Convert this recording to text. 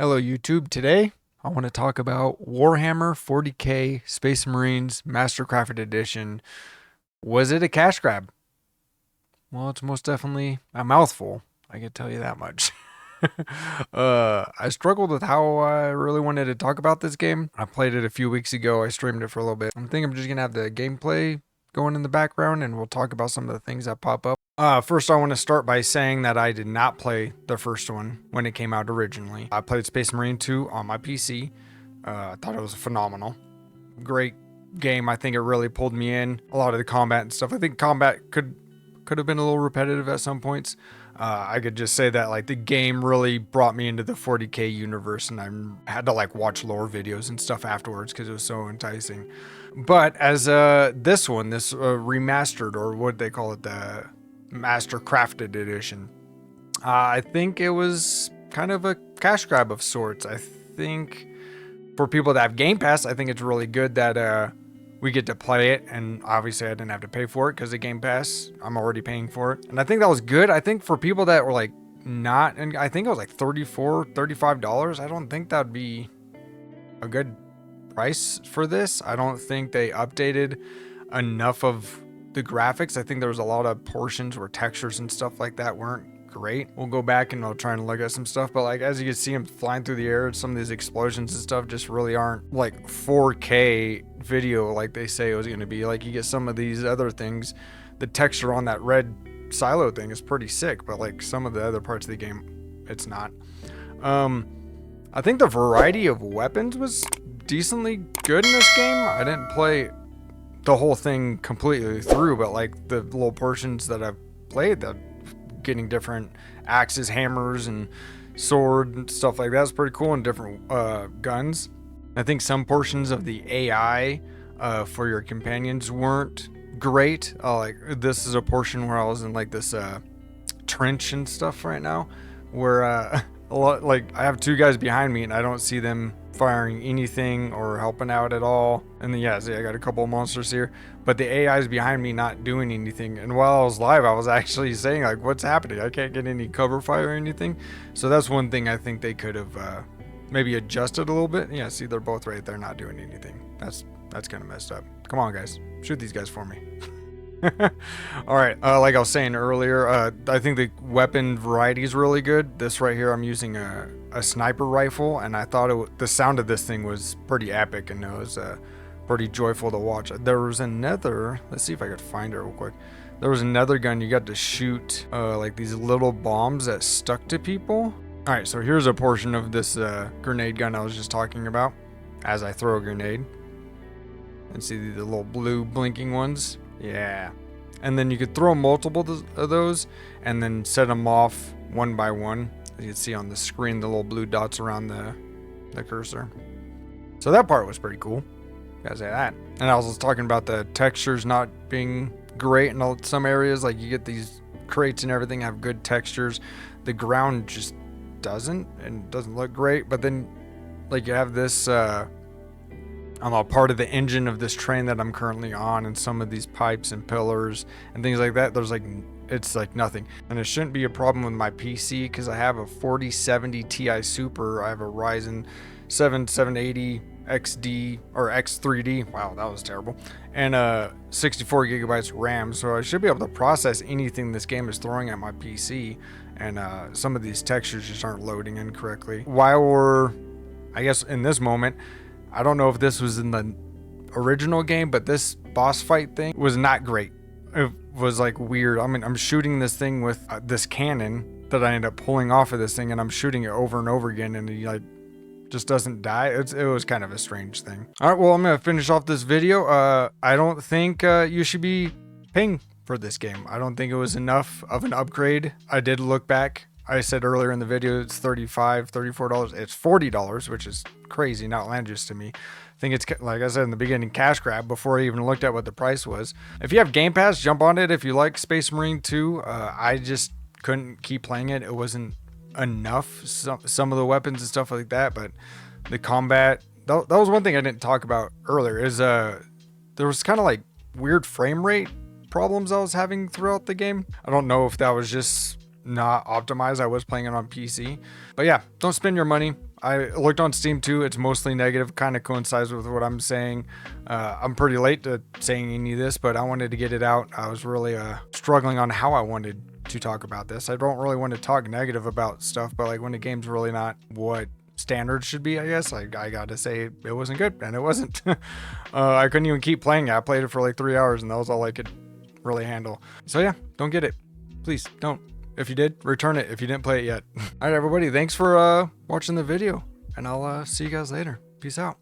Hello YouTube. Today I want to talk about Warhammer 40K Space Marines Mastercrafted Edition. Was it a cash grab? Well, it's most definitely a mouthful. I can tell you that much. I struggled with how I really wanted to talk about this game. I played it a few weeks ago. I streamed it for a little bit. I'm thinking I'm just gonna have the gameplay going in the background and we'll talk about some of the things that pop up. First, I want to start by saying that I did not play the first one when it came out originally. I played Space Marine 2 on my PC. I thought it was phenomenal. Great game. I think it really pulled me in. A lot of the combat and stuff. I think combat could have been a little repetitive at some points. I could just say that like the game really brought me into the 40K universe, and I had to like watch lore videos and stuff afterwards because it was so enticing. But as this one, this remastered, or what they call it, the Master Crafted Edition, I think it was kind of a cash grab of sorts. I think for people that have Game Pass, I think it's really good that we get to play it, and obviously I didn't have to pay for it because of Game Pass. I'm already paying for it, and I think that was good. I think for people that were like not, and I think it was like $35. I don't think that'd be a good price for this. I don't think they updated enough of the graphics. I think there was a lot of portions where textures and stuff like that weren't great. We'll go back and I'll try and look at some stuff, but like as you can see him flying through the air, some of these explosions and stuff just really aren't like 4K video like they say it was going to be. Like you get some of these other things, the texture on that red silo thing is pretty sick, but like some of the other parts of the game, it's not. I think the variety of weapons was decently good in this game. I didn't play the whole thing completely through, but like the little portions that I've played, that getting different axes, hammers, and sword and stuff like that's pretty cool, and different guns. I think some portions of the AI for your companions weren't great. Like this is a portion where I was in like this trench and stuff right now, where a lot, like I have two guys behind me and I don't see them firing anything or helping out at all. And then yeah, see, I got a couple of monsters here, but the AI is behind me not doing anything. And while I was live, I was actually saying like, what's happening? I can't get any cover fire or anything. So that's one thing I think they could have maybe adjusted a little bit. Yeah, see, they're both right there not doing anything. That's kind of messed up. Come on guys, shoot these guys for me. All right, like I was saying earlier, I think the weapon variety is really good. This right here, I'm using a sniper rifle, and I thought the sound of this thing was pretty epic, and it was pretty joyful to watch. There was another, let's see if I could find it real quick. There was another gun you got to shoot like these little bombs that stuck to people. All right, so here's a portion of this grenade gun I was just talking about as I throw a grenade. And see the little blue blinking ones? Yeah. And then you could throw multiple of those and then set them off one by one. As you can see on the screen, the little blue dots around the cursor. So that part was pretty cool. Gotta say that. And I was talking about the textures not being great in some areas. Like you get these crates and everything have good textures. The ground just doesn't, and doesn't look great. But then like you have this I'm a part of the engine of this train that I'm currently on, and some of these pipes and pillars and things like that, there's like, it's like nothing. And it shouldn't be a problem with my PC because I have a 4070 Ti Super. I have a Ryzen 7 780 XD or X3D. Wow, that was terrible. And 64 gigabytes RAM. So I should be able to process anything this game is throwing at my PC. And some of these textures just aren't loading in correctly. While we're, I guess, in this moment, I don't know if this was in the original game, but this boss fight thing was not great. It was like weird. I mean, I'm shooting this thing with this cannon that I end up pulling off of this thing, and I'm shooting it over and over again, and he like just doesn't die. It was kind of a strange thing. All right, well, I'm gonna finish off this video. I don't think you should be paying for this game. I don't think it was enough of an upgrade. I did look back. I said earlier in the video it's $35, $34. It's $40, which is crazy and outlandish to me. I think it's, like I said in the beginning, cash grab before I even looked at what the price was. If you have Game Pass, jump on it if you like Space Marine 2. I just couldn't keep playing it. It wasn't enough. Some of the weapons and stuff like that, but the combat, that was one thing I didn't talk about earlier, is there was kind of like weird frame rate problems I was having throughout the game. I don't know if that was just not optimized. I was playing it on PC, but yeah, don't spend your money. I looked on Steam too. It's mostly negative, kind of coincides with what I'm saying. I'm pretty late to saying any of this, but I wanted to get it out. I was really struggling on how I wanted to talk about this. I don't really want to talk negative about stuff, but like when the game's really not what standards should be, I guess I gotta say it wasn't good, and it wasn't. I couldn't even keep playing it. I played it for like 3 hours, and that was all I could really handle. So yeah, don't get it. Please don't. If you did, return it if you didn't play it yet. All right, everybody, thanks for watching the video, and I'll see you guys later. Peace out.